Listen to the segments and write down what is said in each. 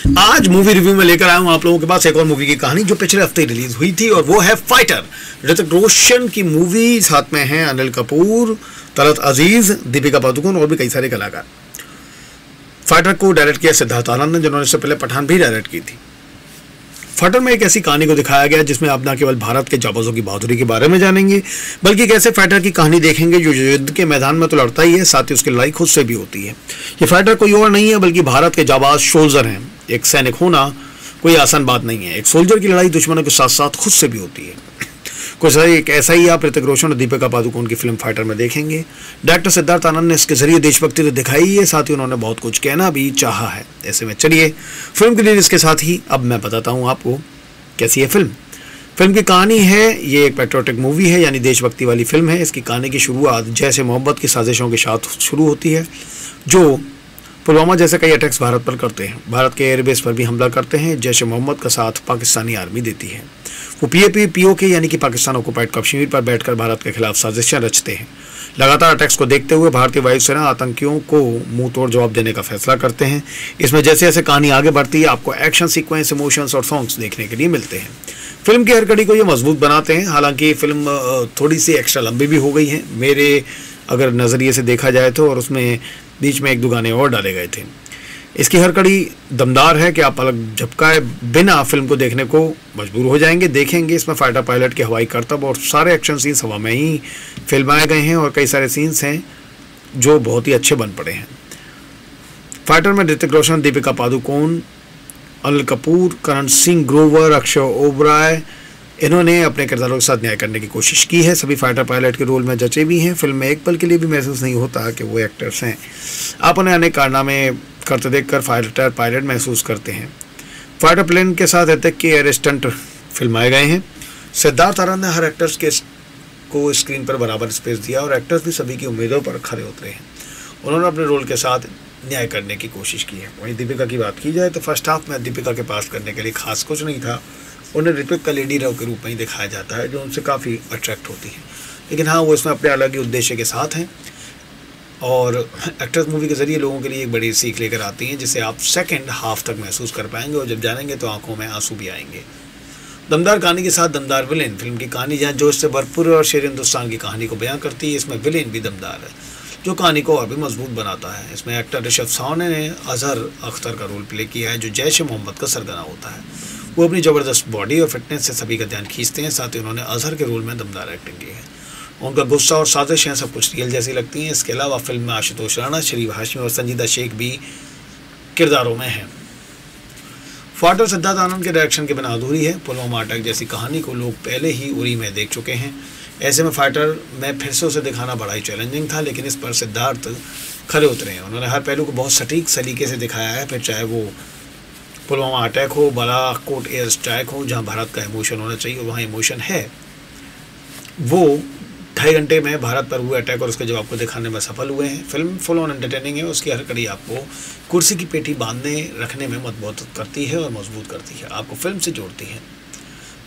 आज movie review में लेकर आया हूं आप लोगों के पास एक और मूवी की कहानी जो पिछले हफ्ते रिलीज हुई थी और वो है फाइटर। ऋतिक रोशन की मूवी, साथ में हैं अनिल कपूर, तलत अजीज, दीपिका पादुकोण और भी कई सारे कलाकार। फाइटर को डायरेक्ट किया सिद्धार्थ आनंद ने, जिन्होंने इससे पहले पठान भी डायरेक्ट की थी। फाइटर में एक ऐसी कहानी को दिखाया गया जिसमें आप न केवल भारत के जाबाजों की बहादुरी के बारे में जानेंगे, बल्कि कैसे फाइटर की कहानी देखेंगे जो युद्ध के मैदान में तो लड़ता ही है, साथ ही उसकी लड़ाई खुद से भी होती है। ये फाइटर कोई और नहीं है बल्कि भारत के जाबाज सोल्जर हैं। एक सैनिक होना कोई आसान बात नहीं है। एक सोल्जर की लड़ाई दुश्मनों के साथ साथ खुद से भी होती है। कुछ एक ऐसा ही आप ऋतिक रोशन और दीपिका पादुकोण की फिल्म फाइटर में देखेंगे। डायरेक्टर सिद्धार्थ आनंद ने इसके जरिए देशभक्ति तो दिखाई है, साथ ही उन्होंने बहुत कुछ कहना भी चाहा है। ऐसे में चलिए फिल्म की रिलीज के साथ ही अब मैं बताता हूँ आपको कैसी है फिल्म। फिल्म की कहानी है, ये एक पेट्रियोटिक मूवी है, यानी देशभक्ति वाली फिल्म है। इसकी कहानी की शुरुआत जैसे मोहब्बत की साजिशों के साथ शुरू होती है, जो पुलवामा जैसे कई अटैक्स भारत पर करते हैं। भारत के एयरबेस पर भी हमला करते हैं। जैश ए मोहम्मद का साथ पाकिस्तानी आर्मी देती है। वो PAP-POK यानी कि पाकिस्तान ऑक्युपाइड कश्मीर पर बैठकर भारत के खिलाफ साजिशें रचते हैं। लगातार अटैक्स को देखते हुए भारतीय वायुसेना आतंकियों को मुंह तोड़ जवाब देने का फैसला करते हैं। इसमें जैसे जैसे कहानी आगे बढ़ती है आपको एक्शन सीक्वेंस, इमोशंस और सॉन्ग्स देखने के लिए मिलते हैं। फिल्म की हर कड़ी को ये मजबूत बनाते हैं। हालांकि फिल्म थोड़ी सी एक्स्ट्रा लंबी भी हो गई है मेरे अगर नज़रिए से देखा जाए तो, और उसमें बीच में एक दो गाने और डाले गए थे। इसकी हर कड़ी दमदार है कि आप पलक झपकाए बिना फिल्म को देखने को मजबूर हो जाएंगे। देखेंगे इसमें फाइटर पायलट के हवाई करतब और सारे एक्शन सीन्स हवा में ही फिल्माए गए हैं और कई सारे सीन्स हैं जो बहुत ही अच्छे बन पड़े हैं। फाइटर में ऋतिक रोशन, दीपिका पादुकोण, अनिल कपूर, करण सिंह ग्रोवर, अक्षय ओबराय, इन्होंने अपने किरदारों के साथ न्याय करने की कोशिश की है। सभी फाइटर पायलट के रोल में जचे भी हैं। फिल्म में एक पल के लिए भी महसूस नहीं होता कि वो एक्टर्स हैं। आप उन्हें अनेक कारनामे करते देखकर फाइटर पायलट महसूस करते हैं। फाइटर प्लेन के साथ ऋतिक के एयर स्टंट फिल्माए गए हैं। सिद्धार्थ आनंद ने हर एक्टर्स को स्क्रीन पर बराबर स्पेस दिया और एक्टर्स भी सभी की उम्मीदों पर खरे उतरे हैं। उन्होंने अपने रोल के साथ न्याय करने की कोशिश की है। वहीं दीपिका की बात की जाए तो फर्स्ट हाफ में दीपिका के पास करने के लिए खास कुछ नहीं था। उन्हें ऋतिक का लेडी लव के रूप में ही दिखाया जाता है जो उनसे काफ़ी अट्रैक्ट होती है। लेकिन हाँ, वो इसमें अपने अलग ही उद्देश्य के साथ हैं और एक्ट्रेस मूवी के ज़रिए लोगों के लिए एक बड़ी सीख लेकर आती हैं जिसे आप सेकंड हाफ तक महसूस कर पाएंगे और जब जानेंगे तो आंखों में आंसू भी आएंगे। दमदार कहानी के साथ दमदार विलेन। फिल्म की कहानी जहाँ जोश से भरपूर और शेर हिंदुस्तान की कहानी को बयां करती है, इसमें विलेन भी दमदार है जो कहानी को और भी मजबूत बनाता है। इसमें एक्टर ऋषभ सावने ने अजहर अख्तर का रोल प्ले किया है जो जैश ए मोहम्मद का सरगना होता है। वो अपनी ज़बरदस्त बॉडी और फिटनेस से सभी का ध्यान खींचते हैं। साथ ही उन्होंने अजहर के रोल में दमदार एक्टिंग की है। उनका गुस्सा और साजिशें सब कुछ रियल जैसी लगती हैं। इसके अलावा फिल्म में आशुतोष राणा, शरीफ हाशमी और संजीदा शेख भी किरदारों में हैं। फाइटर सिद्धार्थ आनंद के डायरेक्शन के बिना अधूरी है। पुलवामा अटैक जैसी कहानी को लोग पहले ही उरी में देख चुके हैं। ऐसे में फाइटर में फिर से उसे दिखाना बड़ा ही चैलेंजिंग था, लेकिन इस पर सिद्धार्थ खरे उतरे हैं। उन्होंने हर पहलू को बहुत सटीक सलीके से दिखाया है, फिर चाहे वो पुलवामा अटैक हो, बालाकोट एयर स्ट्राइक हो, जहां भारत का इमोशन होना चाहिए वहाँ इमोशन है। वो 2.5 घंटे में भारत पर हुए अटैक और उसके जवाब को दिखाने में सफल हुए हैं। फिल्म फुल ऑन एंटरटेनिंग है। उसकी हर कड़ी आपको कुर्सी की पेटी बांधने रखने में मदद करती है और मजबूत करती है, आपको फिल्म से जोड़ती है।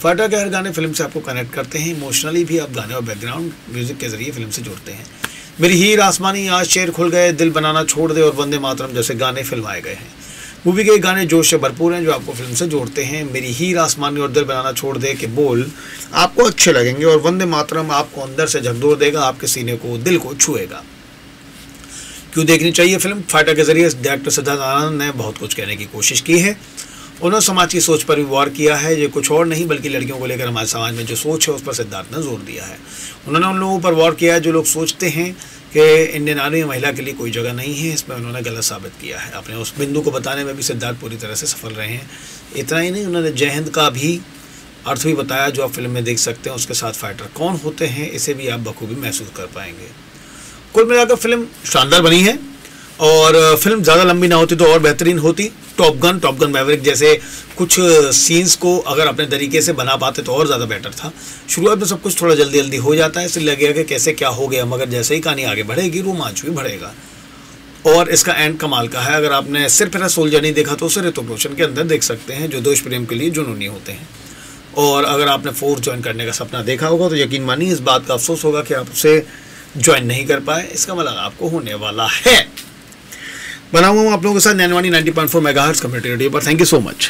फाइटर के हर गाने फिल्म से आपको कनेक्ट करते हैं। इमोशनली भी आप गाने और बैकग्राउंड म्यूजिक के जरिए फिल्म से जोड़ते हैं। मेरी हीर आसमानी, आज शेर खुल गए, दिल बनाना छोड़ दे और वंदे मातरम जैसे गाने फिल्माए गए हैं। मूवी के गाने जोश से भरपूर हैं जो आपको फिल्म से जोड़ते हैं। मेरी हीर आसमानी और दिल बनाना छोड़ दे के बोल आपको अच्छे लगेंगे और वंदे मातरम आपको अंदर से झकझोर देगा, आपके सीने को, दिल को छुएगा। क्यों देखनी चाहिए फिल्म? फाइटर के जरिए डायरेक्टर सिद्धार्थ आनंद ने बहुत कुछ कहने की कोशिश की है। उन्होंने समाज की सोच पर भी वार किया है। ये कुछ और नहीं बल्कि लड़कियों को लेकर हमारे समाज में जो सोच है उस पर सिद्धार्थ ने जोर दिया है। उन्होंने उन लोगों पर वार किया है जो लोग सोचते हैं कि इंडियन आर्मी में महिला के लिए कोई जगह नहीं है। इसमें उन्होंने गलत साबित किया है। अपने उस बिंदु को बताने में भी सिद्धार्थ पूरी तरह से सफल रहे हैं। इतना ही नहीं, उन्होंने जय हिंद का भी अर्थ भी बताया जो आप फिल्म में देख सकते हैं। उसके साथ फाइटर कौन होते हैं इसे भी आप बखूबी महसूस कर पाएंगे। कुल मिलाकर फिल्म शानदार बनी है और फिल्म ज़्यादा लंबी ना होती तो और बेहतरीन होती। टॉप गन मैवरिक जैसे कुछ सीन्स को अगर अपने तरीके से बना पाते तो और ज़्यादा बेटर था। शुरुआत में सब कुछ थोड़ा जल्दी जल्दी हो जाता है, इसलिए लगेगा कि कैसे क्या हो गया, मगर जैसे ही कहानी आगे बढ़ेगी रोमांच भी बढ़ेगा और इसका एंड कमाल का है। अगर आपने सिर्फ मेरा सोल्जर नहीं देखा तो उसे ऋतिक रोशन के अंदर देख सकते हैं जो देश प्रेम के लिए जुनूनी होते हैं। और अगर आपने फोर्स ज्वाइन करने का सपना देखा होगा तो यकीन मानिए इस बात का अफसोस होगा कि आप उसे ज्वाइन नहीं कर पाए। इसका मतलब आपको होने वाला है। बना हुआ हूँ आप लोगों के साथ नैनवानी 90.4 मेगाहर्ट्ज़ कम्युनिटी रेडियो पर। Thank you so much.